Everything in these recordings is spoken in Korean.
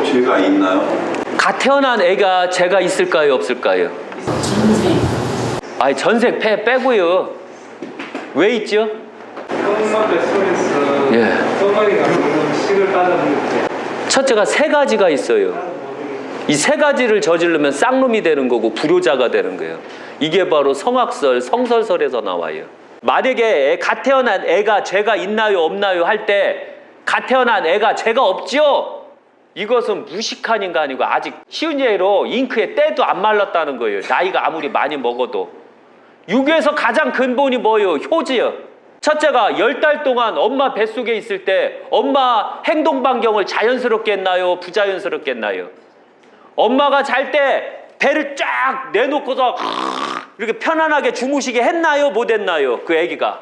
죄가 있나요? 갓 태어난 애가 죄가 있을까요, 없을까요? 전생. 아니 전생 빼고요. 왜 있죠? 엄마 뱃속에서 예. 똥마리가 식을 빠졌는데 첫째가 세 가지가 있어요. 이 세 가지를 저지르면 쌍놈이 되는 거고 불효자가 되는 거예요. 이게 바로 성악설, 성설설에서 나와요. 만약에 갓 태어난 애가 죄가 있나요, 없나요 할 때 갓 태어난 애가 죄가 없지요? 이것은 무식한 인간이고 아직 쉬운 예로 잉크의 때도 안 말랐다는 거예요. 나이가 아무리 많이 먹어도. 유교에서 가장 근본이 뭐예요? 효지요. 첫째가 10달 동안 엄마 뱃속에 있을 때 엄마 행동 반경을 자연스럽게 했나요? 부자연스럽게 했나요? 엄마가 잘 때 배를 쫙 내놓고서 이렇게 편안하게 주무시게 했나요? 못 했나요? 그 애기가.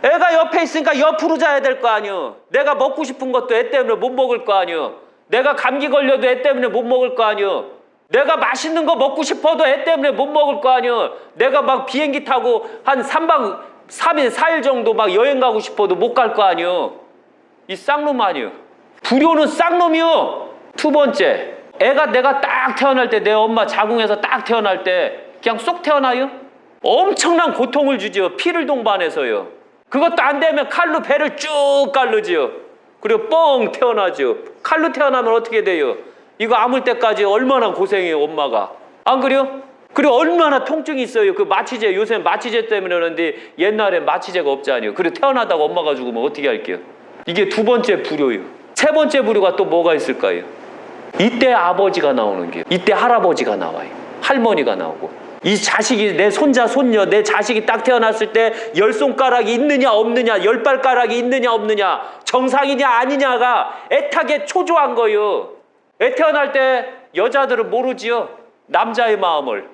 애가 옆에 있으니까 옆으로 자야 될 거 아니요. 내가 먹고 싶은 것도 애 때문에 못 먹을 거 아니요. 내가 감기 걸려도 애 때문에 못 먹을 거 아니요. 내가 맛있는 거 먹고 싶어도 애 때문에 못 먹을 거 아니요. 내가 막 비행기 타고 한 3박 3일, 4일 정도 막 여행 가고 싶어도 못 갈 거 아니요. 이 쌍놈 아니요. 불효는 쌍놈이요. 두 번째, 애가 내가 딱 태어날 때 내 엄마 자궁에서 딱 태어날 때 그냥 쏙 태어나요? 엄청난 고통을 주지요. 피를 동반해서요. 그것도 안 되면 칼로 배를 쭉 깔르지요. 그리고 뻥 태어나죠. 칼로 태어나면 어떻게 돼요? 이거 아물 때까지 얼마나 고생해요, 엄마가. 안 그래요? 그리고 얼마나 통증이 있어요. 그 마취제, 요새 마취제 때문에 그러는데 옛날에 마취제가 없잖아요. 그리고 태어나다가 엄마가 죽으면 어떻게 할게요? 이게 두 번째 불효예요. 세 번째 불효가 또 뭐가 있을까요? 이때 아버지가 나오는 게, 이때 할아버지가 나와요. 할머니가 나오고. 이 자식이, 내 손자, 손녀, 내 자식이 딱 태어났을 때 10손가락이 있느냐 없느냐, 10발가락이 있느냐 없느냐, 정상이냐 아니냐가 애타게 초조한 거예요. 애 태어날 때 여자들은 모르지요. 남자의 마음을.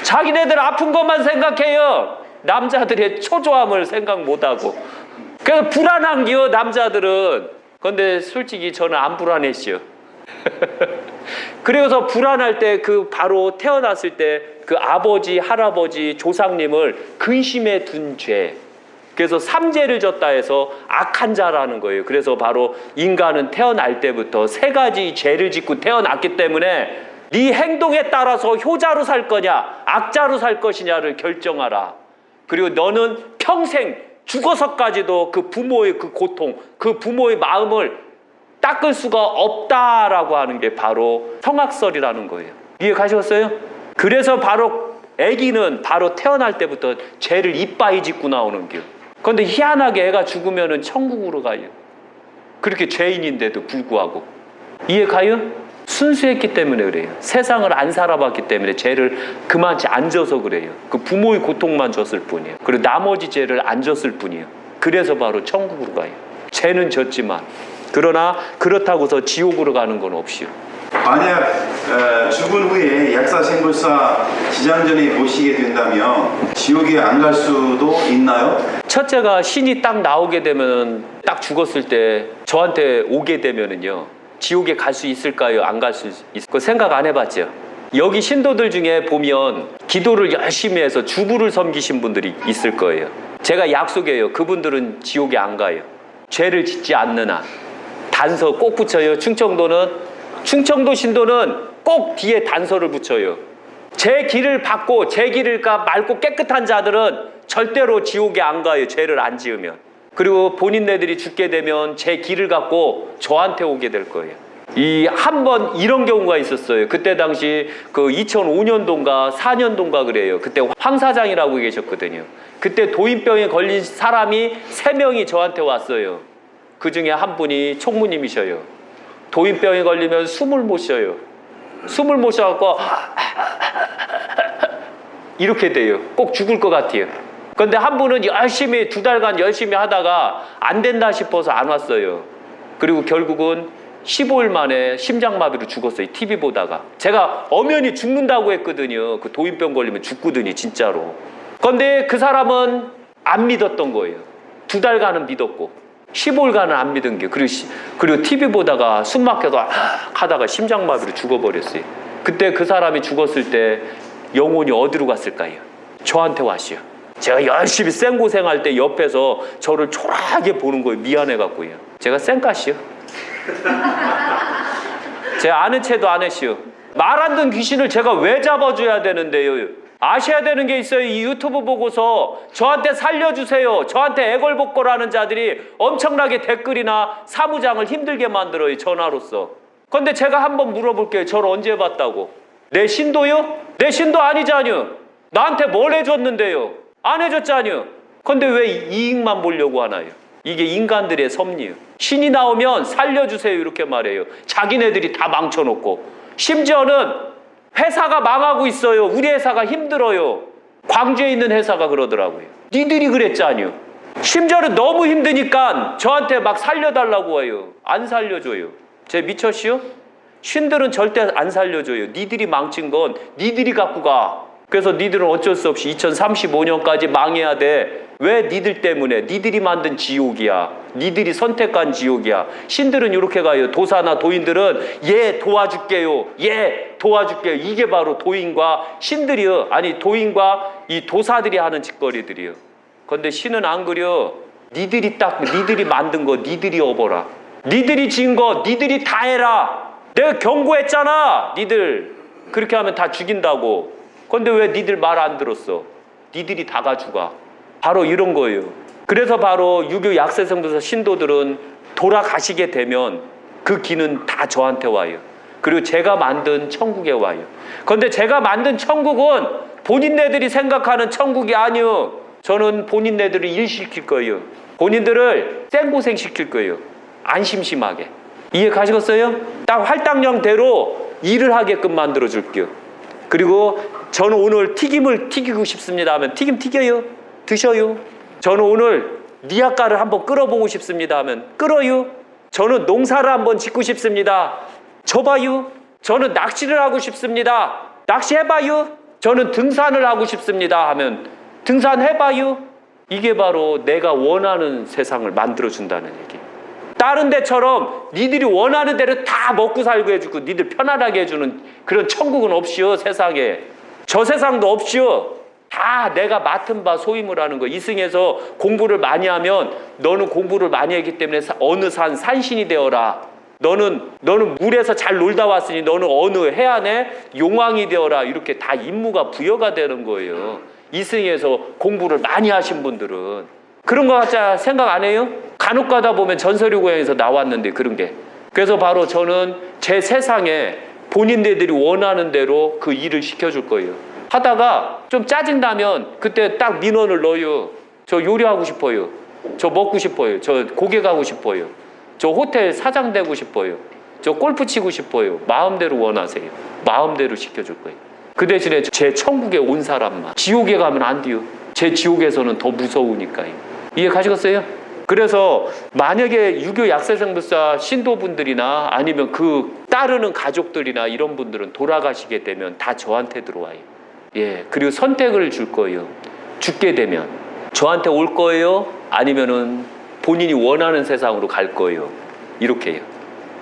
자기네들 아픈 것만 생각해요. 남자들의 초조함을 생각 못하고. 그래서 불안한 게요, 남자들은. 근데 솔직히 저는 안 불안했어요. 그래서 불안할 때 그 바로 태어났을 때 그 아버지, 할아버지, 조상님을 근심에 둔 죄. 그래서 삼죄를 졌다 해서 악한 자라는 거예요. 그래서 바로 인간은 태어날 때부터 세 가지 죄를 짓고 태어났기 때문에 네 행동에 따라서 효자로 살 거냐, 악자로 살 것이냐를 결정하라. 그리고 너는 평생 죽어서까지도 그 부모의 그 고통, 그 부모의 마음을 닦을 수가 없다라고 하는 게 바로 성악설이라는 거예요. 이해 가셨어요? 그래서 바로 아기는 바로 태어날 때부터 죄를 이빠이 짓고 나오는 거예요. 그런데 희한하게 애가 죽으면 천국으로 가요. 그렇게 죄인인데도 불구하고. 이해 가요? 순수했기 때문에 그래요. 세상을 안 살아봤기 때문에 죄를 그만치 안 져서 그래요. 그 부모의 고통만 줬을 뿐이에요. 그리고 나머지 죄를 안 졌을 뿐이에요. 그래서 바로 천국으로 가요. 죄는 졌지만. 그러나 그렇다고서 지옥으로 가는 건 없이요. 만약 죽은 후에 약사생불사 지장전에 모시게 된다면 지옥에 안 갈 수도 있나요? 첫째가 신이 딱 나오게 되면, 딱 죽었을 때 저한테 오게 되면은요, 지옥에 갈 수 있을까요? 안 갈 수 있을까요? 그 생각 안 해봤죠? 여기 신도들 중에 보면 기도를 열심히 해서 주부를 섬기신 분들이 있을 거예요. 제가 약속해요. 그분들은 지옥에 안 가요. 죄를 짓지 않는 한. 단서 꼭 붙여요. 충청도 신도는 꼭 뒤에 단서를 붙여요. 제 길을 받고 제 길을 맑고 깨끗한 자들은 절대로 지옥에 안 가요. 죄를 안 지으면. 그리고 본인네들이 죽게 되면 제 길을 갖고 저한테 오게 될 거예요. 한 번 이런 경우가 있었어요. 그때 당시 그 2005년도인가 4년도인가 그래요. 그때 황 사장이라고 계셨거든요. 그때 도인병에 걸린 사람이 3명이 저한테 왔어요. 그 중에 한 분이 총무님이셔요. 도인병에 걸리면 숨을 못 쉬어요. 숨을 못 쉬어갖고 이렇게 돼요. 꼭 죽을 것 같아요. 그런데 한 분은 열심히 2달간 열심히 하다가 안 된다 싶어서 안 왔어요. 그리고 결국은 15일 만에 심장마비로 죽었어요. TV 보다가. 제가 엄연히 죽는다고 했거든요. 그 도인병 걸리면 죽거든요, 진짜로. 그런데 그 사람은 안 믿었던 거예요. 2달간은 믿었고 15일간은 안 믿은 게. 그리고 TV 보다가 숨 막혀서 하다가 심장마비로 죽어버렸어요. 그때 그 사람이 죽었을 때 영혼이 어디로 갔을까요? 저한테 왔어요. 제가 열심히 생고생할 때 옆에서 저를 초라하게 보는 거예요. 미안해갖고요. 제가 쌩까시요. 제 아는 채도 안 했시오. 말 안 듣는 귀신을 제가 왜 잡아줘야 되는데요? 아셔야 되는 게 있어요. 이 유튜브 보고서 저한테 살려주세요, 저한테 애걸복걸하는 자들이 엄청나게 댓글이나 사무장을 힘들게 만들어요, 전화로서. 근데 제가 한번 물어볼게요. 저를 언제 봤다고? 내 신도요? 내 신도 아니잖요. 나한테 뭘 해줬는데요? 안 해줬잖요. 근데 왜 이익만 보려고 하나요? 이게 인간들의 섭리요. 신이 나오면 살려주세요 이렇게 말해요. 자기네들이 다 망쳐놓고. 심지어는 회사가 망하고 있어요. 우리 회사가 힘들어요. 광주에 있는 회사가 그러더라고요. 니들이 그랬잖요. 심지어는 너무 힘드니까 저한테 막 살려달라고 해요. 안 살려줘요. 제 미쳤시오? 신들은 절대 안 살려줘요. 니들이 망친 건 니들이 갖고 가. 그래서 니들은 어쩔 수 없이 2035년까지 망해야 돼. 왜? 니들 때문에. 니들이 만든 지옥이야. 니들이 선택한 지옥이야. 신들은 이렇게 가요. 도사나 도인들은 예 도와줄게요, 예 도와줄게요. 이게 바로 도인과 신들이요. 아니 도인과 이 도사들이 하는 짓거리들이요. 그런데 신은 안 그려. 니들이 만든 거 니들이 업어라. 니들이 지은 거 니들이 다 해라. 내가 경고했잖아. 니들 그렇게 하면 다 죽인다고. 근데 왜 니들 말 안 들었어? 니들이 다 가져가. 바로 이런 거예요. 그래서 바로 유교 약세성도사 신도들은 돌아가시게 되면 그 기는 다 저한테 와요. 그리고 제가 만든 천국에 와요. 그런데 제가 만든 천국은 본인네들이 생각하는 천국이 아니요. 저는 본인네들을 일시킬 거예요. 본인들을 생고생 시킬 거예요. 안 심심하게. 이해 가시겠어요? 딱 할당량대로 일을 하게끔 만들어 줄게요. 그리고 저는 오늘 튀김을 튀기고 싶습니다 하면 튀김 튀겨요. 드셔요. 저는 오늘 니아까를 한번 끓여보고 싶습니다 하면 끓어요. 저는 농사를 한번 짓고 싶습니다. 져봐요. 저는 낚시를 하고 싶습니다. 낚시해봐요. 저는 등산을 하고 싶습니다 하면 등산해봐요. 이게 바로 내가 원하는 세상을 만들어준다는 얘기. 다른 데처럼 니들이 원하는 대로 다 먹고 살고 해주고 니들 편안하게 해주는 그런 천국은 없이요. 세상에. 저 세상도 없이요. 다 내가 맡은 바 소임을 하는 거. 이승에서 공부를 많이 하면 너는 공부를 많이 했기 때문에 어느 산 산신이 되어라. 너는 물에서 잘 놀다 왔으니 너는 어느 해안에 용왕이 되어라. 이렇게 다 임무가 부여가 되는 거예요. 이승에서 공부를 많이 하신 분들은. 그런 거 같지 생각 안 해요? 간혹 가다 보면 전설의 고향에서 나왔는데 그런 게. 그래서 바로 저는 제 세상에 본인들이 원하는 대로 그 일을 시켜줄 거예요. 하다가 좀 짜증나면 그때 딱 민원을 넣어요. 저 요리하고 싶어요. 저 먹고 싶어요. 저 고개 가고 싶어요. 저 호텔 사장 되고 싶어요. 저 골프 치고 싶어요. 마음대로 원하세요. 마음대로 시켜줄 거예요. 그 대신에 제 천국에 온 사람만. 지옥에 가면 안 돼요. 제 지옥에서는 더 무서우니까요. 이해 가시겠어요? 그래서 만약에 유교 약세성도사 신도분들이나 아니면 그 따르는 가족들이나 이런 분들은 돌아가시게 되면 다 저한테 들어와요. 예, 그리고 선택을 줄 거예요. 죽게 되면 저한테 올 거예요. 아니면은 본인이 원하는 세상으로 갈 거예요. 이렇게요.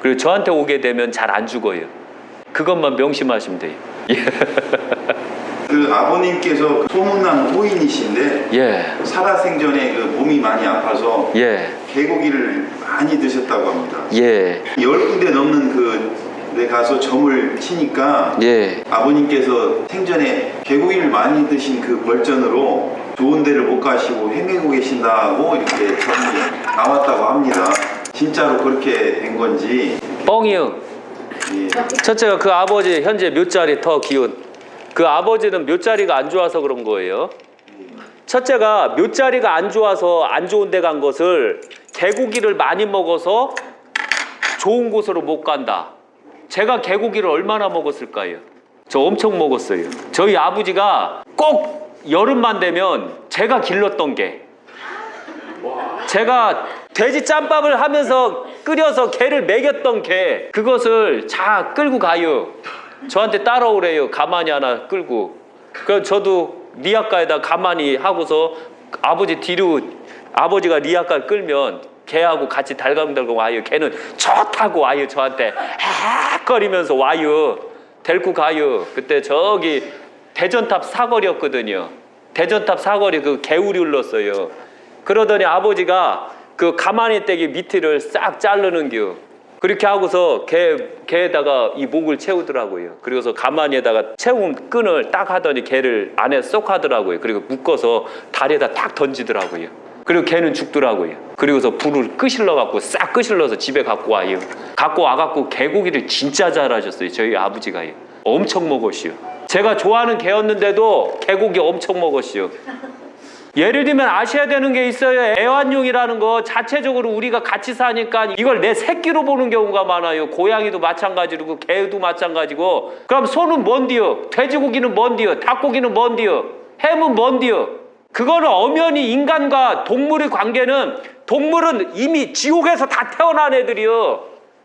그리고 저한테 오게 되면 잘 안 죽어요. 그것만 명심하시면 돼요. 예. 그 아버님께서 소문난 호인이신데 예. 살아생전에 그 몸이 많이 아파서 예. 개고기를 많이 드셨다고 합니다. 예. 10군데 넘는 그 데 가서 점을 치니까 예. 아버님께서 생전에 개고기를 많이 드신 그 벌전으로 좋은 데를 못 가시고 헤매고 계신다고 이렇게 점이 나왔다고 합니다. 진짜로 그렇게 된 건지. 뻥이요. 예. 첫째가 그 아버지 현재 묘자리 더 기운. 그 아버지는 묘자리가 안 좋아서 그런 거예요. 첫째가 묘자리가 안 좋아서 안 좋은 데 간 것을 개고기를 많이 먹어서 좋은 곳으로 못 간다. 제가 개고기를 얼마나 먹었을까요? 저 엄청 먹었어요. 저희 아버지가 꼭 여름만 되면 제가 길렀던 게, 제가 돼지 짬밥을 하면서 끓여서 개를 먹였던 게, 그것을 자 끌고 가요. 저한테 따라오래요. 가만히 하나 끌고. 그래서 저도 리아카에다 가만히 하고서 아버지 뒤로, 아버지가 리아카를 끌면 개하고 같이 달강달강 와요. 개는 좋다고 와요. 저한테 헥거리면서 와요. 데리고 가요. 그때 저기 대전탑 사거리였거든요. 대전탑 사거리 그 개울이 흘렀어요. 그러더니 아버지가 그 가만히 떼기 밑을 싹 자르는 겨. 그렇게 하고서 개에다가 이 목을 채우더라고요. 그리고서 가마니에다가 채운 끈을 딱 하더니 개를 안에 쏙 하더라고요. 그리고 묶어서 다리에다 딱 던지더라고요. 그리고 개는 죽더라고요. 그리고서 불을 끄실러 갖고 싹 끄실러서 집에 갖고 와요. 갖고 와갖고 개고기를 진짜 잘하셨어요. 저희 아버지가요. 엄청 먹었시요. 제가 좋아하는 개였는데도 개고기 엄청 먹었시요. 예를 들면 아셔야 되는 게 있어요. 애완용이라는 거 자체적으로 우리가 같이 사니까 이걸 내 새끼로 보는 경우가 많아요. 고양이도 마찬가지고 개도 마찬가지고. 그럼 소는 뭔디요? 돼지고기는 뭔디요? 닭고기는 뭔디요? 햄은 뭔디요? 그거는 엄연히 인간과 동물의 관계는, 동물은 이미 지옥에서 다 태어난 애들이요.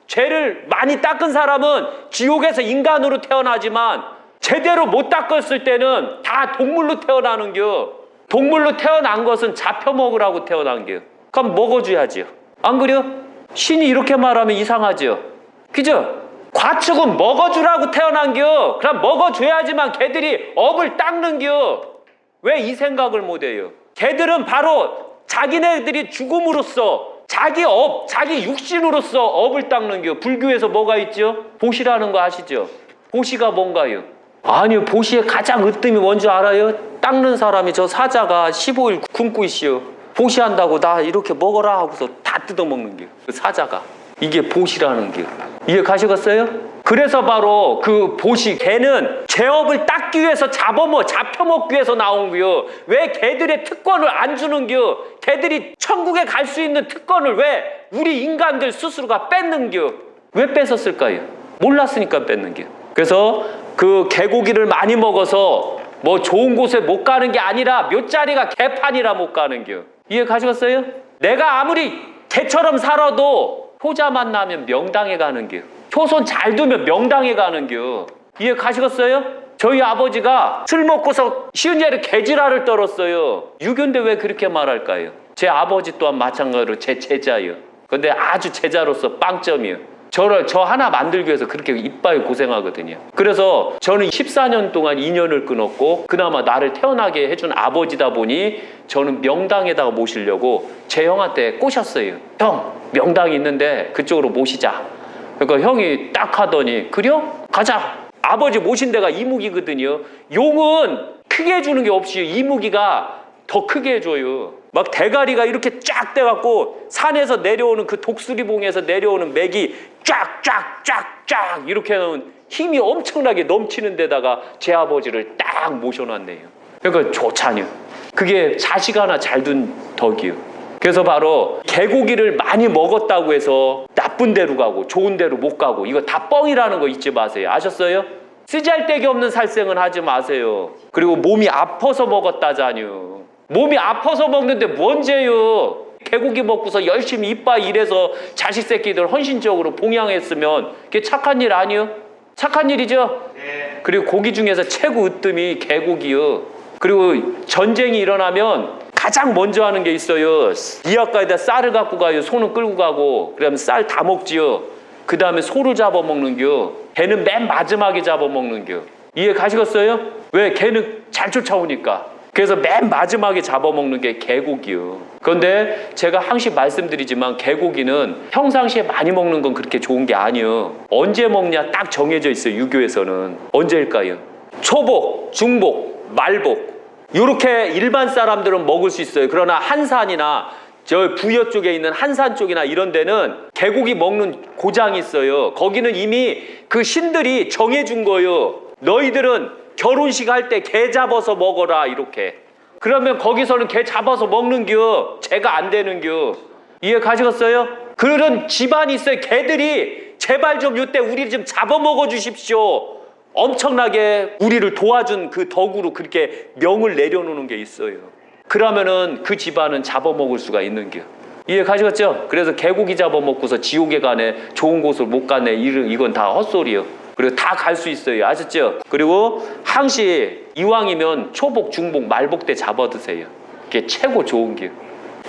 죄를 많이 닦은 사람은 지옥에서 인간으로 태어나지만 제대로 못 닦았을 때는 다 동물로 태어나는겨. 동물로 태어난 것은 잡혀 먹으라고 태어난 게요. 그럼 먹어줘야지요. 안 그래요? 신이 이렇게 말하면 이상하죠. 그죠? 과축은 먹어주라고 태어난겨. 그럼 먹어줘야지만 개들이 업을 닦는겨. 왜 이 생각을 못해요? 개들은 바로 자기네들이 죽음으로써 자기 업, 자기 육신으로서 업을 닦는겨. 불교에서 뭐가 있죠? 보시라는 거 아시죠? 보시가 뭔가요? 아니요, 보시의 가장 으뜸이 뭔지 알아요? 닦는 사람이 저 사자가 15일 굶고 있시오. 보시한다고 나 이렇게 먹어라 하고서 다 뜯어먹는 게 그 사자가. 이게 보시라는 게. 이해 가시겠어요? 그래서 바로 그 보시, 개는 죄업을 닦기 위해서 잡혀먹기 위해서 나온 거요. 왜 개들의 특권을 안 주는 겨? 개들이 천국에 갈 수 있는 특권을 왜 우리 인간들 스스로가 뺏는 겨? 왜 뺏었을까요? 몰랐으니까 뺏는 겨. 그래서 그 개고기를 많이 먹어서 뭐 좋은 곳에 못 가는 게 아니라 묫자리가 개판이라 못 가는 겨. 이해 가시겠어요? 내가 아무리 개처럼 살아도 효자 만나면 명당에 가는 겨. 효손 잘 두면 명당에 가는 겨. 이해 가시겠어요? 저희 아버지가 술 먹고서 쉬운 자리에 개지랄을 떨었어요. 유교인데 왜 그렇게 말할까요? 제 아버지 또한 마찬가지로 제 제자예요. 근데 아주 제자로서 빵점이에요. 저 하나 만들기 위해서 그렇게 이빨 고생하거든요. 그래서 저는 14년 동안 인연을 끊었고 그나마 나를 태어나게 해준 아버지다 보니 저는 명당에다가 모시려고 제 형한테 꼬셨어요. 형, 명당이 있는데 그쪽으로 모시자. 그러니까 형이 딱 하더니 그래요? 가자. 아버지 모신 데가 이무기거든요. 용은 크게 해주는 게 없이 이무기가 더 크게 해줘요. 막 대가리가 이렇게 쫙 돼갖고 산에서 내려오는 그 독수리봉에서 내려오는 맥이 쫙쫙쫙쫙 이렇게 하면 힘이 엄청나게 넘치는 데다가 제 아버지를 딱 모셔놨네요. 그러니까 좋잖아요. 그게 자식 하나 잘 둔 덕이요. 그래서 바로 개고기를 많이 먹었다고 해서 나쁜 데로 가고 좋은 데로 못 가고 이거 다 뻥이라는 거 잊지 마세요. 아셨어요? 쓰잘데기 없는 살생은 하지 마세요. 그리고 몸이 아파서 먹었다잖요. 몸이 아파서 먹는데 뭔 죄요? 개고기 먹고서 열심히 이빨 일해서 자식 새끼들 헌신적으로 봉양했으면 그게 착한 일 아니요? 착한 일이죠? 네. 그리고 고기 중에서 최고 으뜸이 개고기요. 그리고 전쟁이 일어나면 가장 먼저 하는 게 있어요. 이약가에다 쌀을 갖고 가요. 소는 끌고 가고 그러면 쌀 다 먹지요. 그 다음에 소를 잡아먹는겨. 개는 맨 마지막에 잡아먹는겨. 이해 가시겠어요? 왜? 개는 잘 쫓아오니까. 그래서 맨 마지막에 잡아먹는 게 개고기요. 그런데 제가 항상 말씀드리지만 개고기는 평상시에 많이 먹는 건 그렇게 좋은 게 아니에요. 언제 먹냐 딱 정해져 있어요. 유교에서는. 언제일까요? 초복, 중복, 말복. 이렇게 일반 사람들은 먹을 수 있어요. 그러나 한산이나 저 부여 쪽에 있는 한산 쪽이나 이런 데는 개고기 먹는 고장이 있어요. 거기는 이미 그 신들이 정해준 거예요. 너희들은 결혼식 할 때 개 잡아서 먹어라 이렇게. 그러면 거기서는 개 잡아서 먹는겨. 죄가 안 되는겨. 이해 가시겠어요? 그런 집안이 있어요. 개들이 제발 좀 이때 우리 좀 잡아먹어 주십시오. 엄청나게 우리를 도와준 그 덕으로 그렇게 명을 내려놓는 게 있어요. 그러면은 그 집안은 잡아먹을 수가 있는겨. 이해 가시겠죠? 그래서 개고기 잡아먹고서 지옥에 가네, 좋은 곳을 못 가네, 이건 다 헛소리요. 그리고 다 갈 수 있어요. 아셨죠? 그리고 항시 이왕이면 초복, 중복, 말복 때 잡아 드세요. 그게 최고 좋은 게.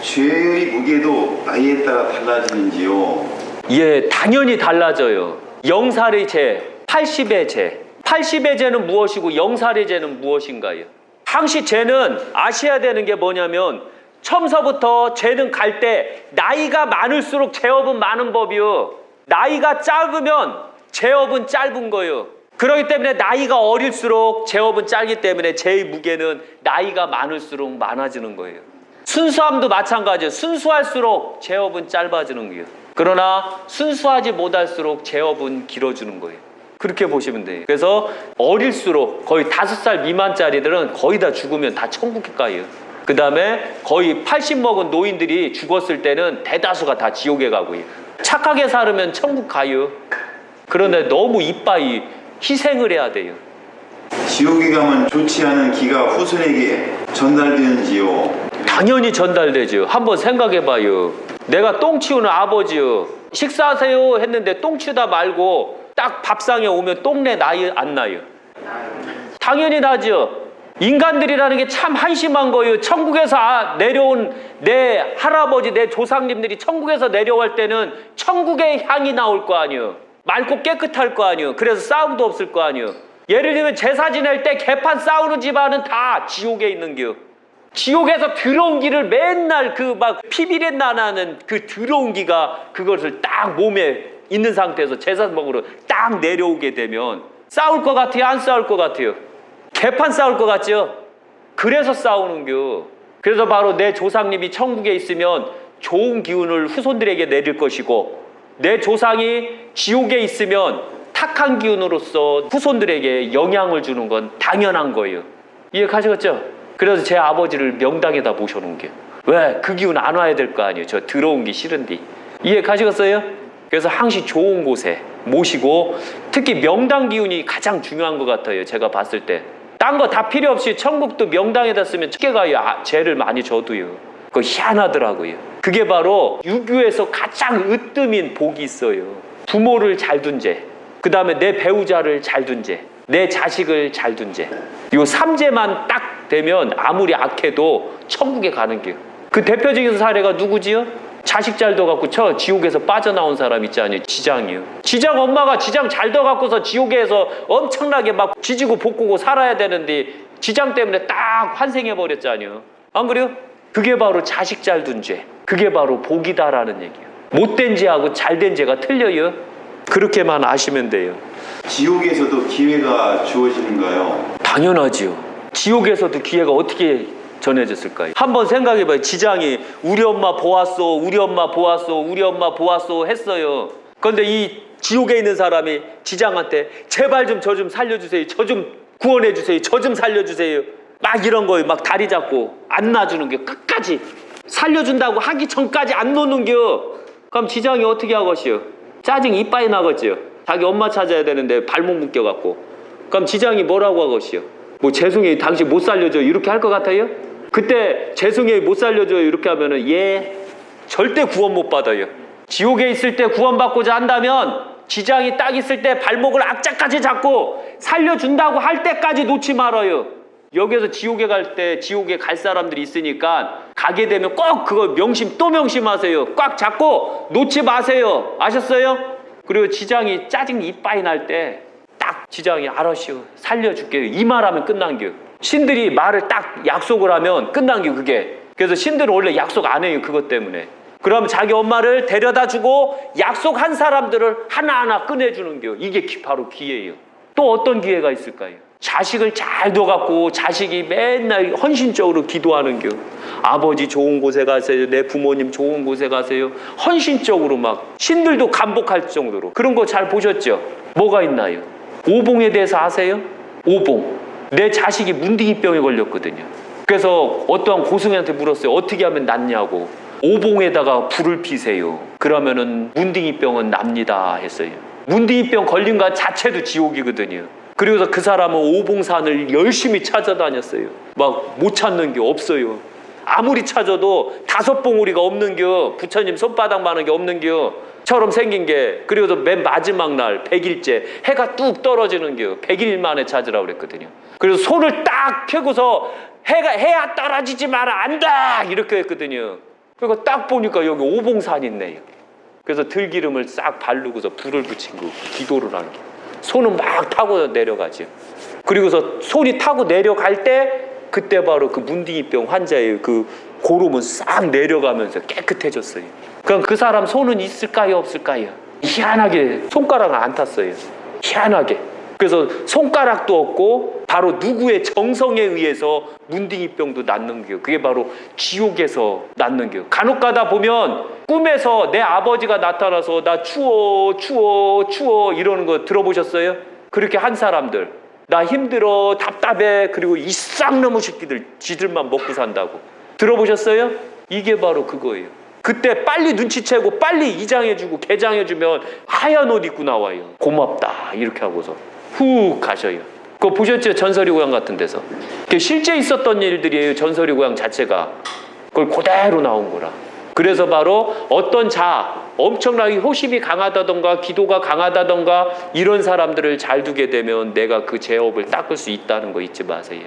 죄의 무게도 나이에 따라 달라지는지요? 예, 당연히 달라져요. 영살의 죄, 80의 죄. 80의 죄는 무엇이고 영살의 죄는 무엇인가요? 항시 죄는 아셔야 되는 게 뭐냐면 처음서부터 죄는 갈 때 나이가 많을수록 죄업은 많은 법이요. 나이가 작으면 제업은 짧은 거예요. 그렇기 때문에 나이가 어릴수록 제업은 짧기 때문에 제 무게는 나이가 많을수록 많아지는 거예요. 순수함도 마찬가지예요. 순수할수록 제업은 짧아지는 거예요. 그러나 순수하지 못할수록 제업은 길어지는 거예요. 그렇게 보시면 돼요. 그래서 어릴수록 거의 5살 미만짜리들은 거의 다 죽으면 다 천국에 가요. 그 다음에 거의 80 먹은 노인들이 죽었을 때는 대다수가 다 지옥에 가고요. 착하게 살으면 천국 가요. 그런데 너무 이빠이 희생을 해야 돼요. 지옥에 가면 좋지 않은 기가 후손에게 전달되는지요? 당연히 전달되죠. 한번 생각해봐요. 내가 똥 치우는 아버지요. 식사하세요 했는데 똥 치우다 말고 딱 밥상에 오면 똥내 나요 안 나요? 당연히 나죠. 인간들이라는 게 참 한심한 거예요. 천국에서 내려온 내 할아버지, 내 조상님들이 천국에서 내려올 때는 천국의 향이 나올 거 아니에요. 맑고 깨끗할 거 아니에요. 그래서 싸움도 없을 거 아니에요. 예를 들면 제사 지낼 때 개판 싸우는 집안은 다 지옥에 있는 겨. 지옥에서 더러운 기를 맨날 그 막 피비린내 나는 그 더러운 기가 그것을 딱 몸에 있는 상태에서 제사 먹으러 딱 내려오게 되면 싸울 것 같아요? 안 싸울 것 같아요? 개판 싸울 것 같죠? 그래서 싸우는겨. 그래서 바로 내 조상님이 천국에 있으면 좋은 기운을 후손들에게 내릴 것이고 내 조상이 지옥에 있으면 탁한 기운으로서 후손들에게 영향을 주는 건 당연한 거예요. 이해 가시겠죠? 그래서 제 아버지를 명당에다 모셔놓은 게 왜? 그 기운 안 와야 될 거 아니에요. 저 더러운 게 싫은데. 이해 가시겠어요? 그래서 항시 좋은 곳에 모시고 특히 명당 기운이 가장 중요한 것 같아요. 제가 봤을 때. 딴 거 다 필요 없이 천국도 명당에다 쓰면 깨가 죄를 많이 져도요. 그거 희한하더라고요. 그게 바로 유교에서 가장 으뜸인 복이 있어요. 부모를 잘 둔 죄, 그 다음에 내 배우자를 잘 둔 죄, 내 자식을 잘 둔 죄. 요 3제만 딱 되면 아무리 악해도 천국에 가는 게. 그 대표적인 사례가 누구지요? 자식 잘 둬갖고 저 지옥에서 빠져나온 사람 있지 않아요? 지장이요. 지장 엄마가 지장 잘 둬갖고서 지옥에서 엄청나게 막 지지고 볶고 살아야 되는데 지장 때문에 딱 환생해버렸잖아요. 안 그래요? 그게 바로 자식 잘 둔 죄. 그게 바로 복이다라는 얘기예요. 못된 죄하고 잘된 죄가 틀려요. 그렇게만 아시면 돼요. 지옥에서도 기회가 주어지는가요? 당연하지요. 지옥에서도 기회가 어떻게 전해졌을까요? 한번 생각해봐요. 지장이 우리 엄마 보았어, 우리 엄마 보았어, 우리 엄마 보았어 했어요. 그런데 이 지옥에 있는 사람이 지장한테 제발 좀 저 좀 살려주세요, 저 좀 구원해주세요, 저 좀 살려주세요, 막 이런 거예요. 막 다리 잡고 안 놔주는 게 끝까지 살려준다고 하기 전까지 안 놓는 겨. 그럼 지장이 어떻게 하겠어요? 짜증이 이빠이 나겠지요. 자기 엄마 찾아야 되는데 발목 묶여갖고. 그럼 지장이 뭐라고 하겠어요? 뭐 죄송해요, 당신 못 살려줘요, 이렇게 할 것 같아요? 그때 죄송해요, 못 살려줘요 이렇게 하면은 절대 구원 못 받아요. 지옥에 있을 때 구원받고자 한다면 지장이 딱 있을 때 발목을 악착같이 잡고 살려준다고 할 때까지 놓지 말아요. 여기서 지옥에 갈 때 지옥에 갈 사람들이 있으니까 가게 되면 꼭 그거 또 명심하세요. 꽉 잡고 놓지 마세요. 아셨어요? 그리고 지장이 짜증이 이빠이 날 때 딱 지장이 알았시오, 살려줄게요, 이 말하면 끝난 겨. 신들이 말을 딱 약속을 하면 끝난 겨 그게. 그래서 신들은 원래 약속 안 해요. 그것 때문에. 그럼 자기 엄마를 데려다 주고 약속한 사람들을 하나하나 꺼내주는 겨. 이게 바로 기회예요. 또 어떤 기회가 있을까요? 자식을 잘 둬갖고 자식이 맨날 헌신적으로 기도하는 겨. 아버지 좋은 곳에 가세요, 내 부모님 좋은 곳에 가세요. 헌신적으로 막 신들도 감복할 정도로. 그런 거 잘 보셨죠? 뭐가 있나요? 오봉에 대해서 아세요? 오봉. 내 자식이 문둥이병에 걸렸거든요. 그래서 어떠한 고승한테 물었어요. 어떻게 하면 낫냐고. 오봉에다가 불을 피세요. 그러면은 문둥이병은 납니다 했어요. 문둥이병 걸린 것 자체도 지옥이거든요. 그리고서 그 사람은 오봉산을 열심히 찾아다녔어요. 막 못 찾는 게 없어요. 아무리 찾아도 5봉우리가 없는 겨. 부처님 손바닥만한 게 없는 겨. 처럼 생긴 게. 그리고서 맨 마지막 날 100일째 해가 뚝 떨어지는 겨. 100일 만에 찾으라고 그랬거든요. 그래서 손을 딱 펴고서 해야 떨어지지 마라, 안다 이렇게 했거든요. 그러니까 딱 보니까 여기 오봉산이 있네요. 그래서 들기름을 싹 바르고서 불을 붙인 거 기도를 하는 게. 손은 막 타고 내려가죠. 그리고서 손이 타고 내려갈 때 그때 바로 그 문둥이병 환자의 그 고름은 싹 내려가면서 깨끗해졌어요. 그럼 그 사람 손은 있을까요, 없을까요? 희한하게 손가락을 안 탔어요. 희한하게. 그래서 손가락도 없고 바로 누구의 정성에 의해서 문둥이병도 낫는 거예요. 그게 바로 지옥에서 낫는 거예요. 간혹 가다 보면 꿈에서 내 아버지가 나타나서 나 추워 이러는 거 들어보셨어요? 그렇게 한 사람들, 나 힘들어 답답해, 그리고 이 쌍놈의 새끼들 지들만 먹고 산다고 들어보셨어요? 이게 바로 그거예요. 그때 빨리 눈치채고 빨리 이장해주고 개장해주면 하얀 옷 입고 나와요. 고맙다 이렇게 하고서 훅 가셔요. 그거 보셨죠? 전설의 고향 같은 데서. 그게 실제 있었던 일들이에요. 전설의 고향 자체가. 그걸 그대로 나온 거라. 그래서 바로 어떤 엄청나게 호심이 강하다던가 기도가 강하다던가 이런 사람들을 잘 두게 되면 내가 그 죄업을 닦을 수 있다는 거 잊지 마세요.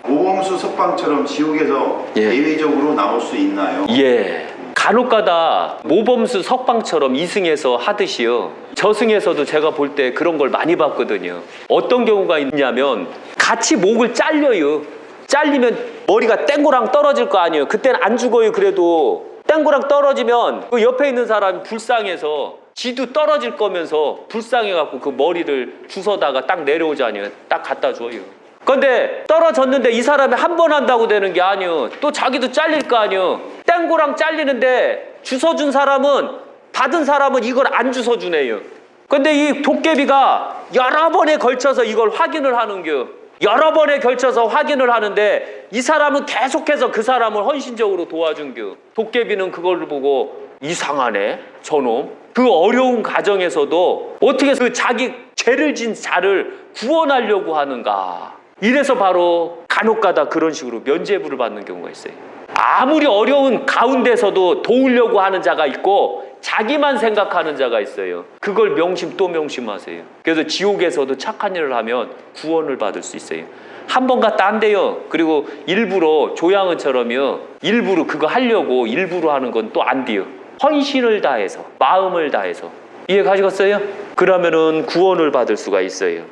모범수 석방처럼 지옥에서 예. 예외적으로 나올 수 있나요? 예. 간혹가다 모범수 석방처럼 이승에서 하듯이요. 저승에서도 제가 볼 때 그런 걸 많이 봤거든요. 어떤 경우가 있냐면 같이 목을 잘려요. 잘리면 머리가 땡고랑 떨어질 거 아니에요. 그때는 안 죽어요. 그래도 땡고랑 떨어지면 그 옆에 있는 사람이 불쌍해서 지도 떨어질 거면서 불쌍해갖고 그 머리를 주워다가 딱 내려오자니요. 딱 갖다 줘요. 근데 떨어졌는데 이 사람이 한 번 한다고 되는 게 아니요. 또 자기도 잘릴 거 아니요. 땡고랑 잘리는데 주워준 사람은, 받은 사람은 이걸 안 주워주네요. 근데 이 도깨비가 여러 번에 걸쳐서 이걸 확인을 하는겨. 여러 번에 걸쳐서 확인을 하는데 이 사람은 계속해서 그 사람을 헌신적으로 도와준겨. 도깨비는 그걸 보고 이상하네 저놈. 그 어려운 가정에서도 어떻게 그 자기 죄를 진 자를 구원하려고 하는가. 이래서 바로 간혹가다 그런 식으로 면죄부를 받는 경우가 있어요. 아무리 어려운 가운데서도 도우려고 하는 자가 있고 자기만 생각하는 자가 있어요. 그걸 명심 또 명심하세요. 그래서 지옥에서도 착한 일을 하면 구원을 받을 수 있어요. 한 번 갔다 안 돼요. 그리고 일부러 조양은처럼요. 일부러 그거 하려고 일부러 하는 건 또 안 돼요. 헌신을 다해서, 마음을 다해서. 이해 가시겠어요? 그러면은 구원을 받을 수가 있어요.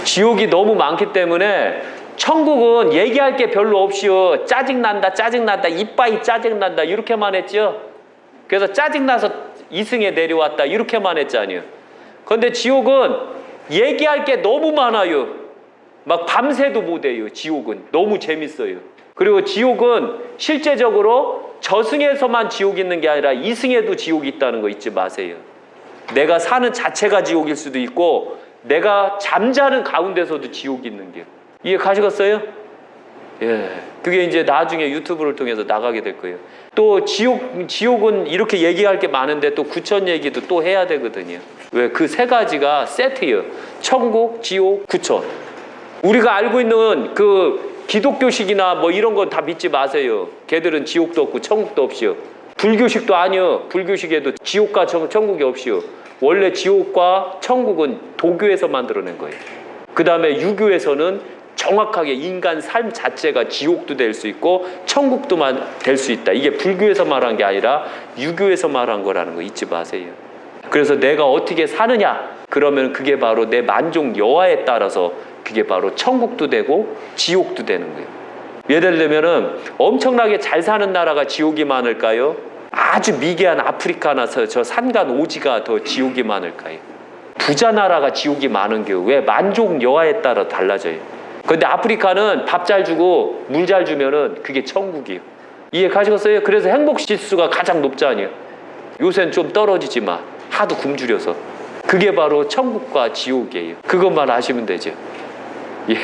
지옥이 너무 많기 때문에 천국은 얘기할 게 별로 없이요. 짜증난다, 이빠이 짜증난다 이렇게만 했죠. 그래서 짜증나서 이승에 내려왔다 이렇게만 했잖아요. 그런데 지옥은 얘기할 게 너무 많아요. 막 밤새도 못해요. 지옥은 너무 재밌어요. 그리고 지옥은 실제적으로 저승에서만 지옥이 있는 게 아니라 이승에도 지옥이 있다는 거 잊지 마세요. 내가 사는 자체가 지옥일 수도 있고 내가 잠자는 가운데서도 지옥이 있는 게. 이해 가시겠어요? 예. 그게 이제 나중에 유튜브를 통해서 나가게 될 거예요. 또 지옥은 이렇게 얘기할 게 많은데 또 구천 얘기도 또 해야 되거든요. 왜? 그 세 가지가 세트예요. 천국, 지옥, 구천. 우리가 알고 있는 그 기독교식이나 뭐 이런 건 다 믿지 마세요. 걔들은 지옥도 없고 천국도 없이요. 불교식도 아니요. 불교식에도 지옥과 천국이 없이요. 원래 지옥과 천국은 도교에서 만들어낸 거예요. 그 다음에 유교에서는 정확하게 인간 삶 자체가 지옥도 될 수 있고 천국도 될 수 있다. 이게 불교에서 말한 게 아니라 유교에서 말한 거라는 거 잊지 마세요. 그래서 내가 어떻게 사느냐? 그러면 그게 바로 내 만족 여하에 따라서 그게 바로 천국도 되고 지옥도 되는 거예요. 예를 들면은 엄청나게 잘 사는 나라가 지옥이 많을까요? 아주 미개한 아프리카나 저 산간 오지가 더 지옥이 많을까요? 부자 나라가 지옥이 많은 게 왜? 만족 여하에 따라 달라져요. 근데 아프리카는 밥 잘 주고 물 잘 주면은 그게 천국이에요. 이해 가시겠어요? 그래서 행복 지수가 가장 높잖아요. 요새는 좀 떨어지지만 하도 굶주려서. 그게 바로 천국과 지옥이에요. 그것만 아시면 되죠. 예.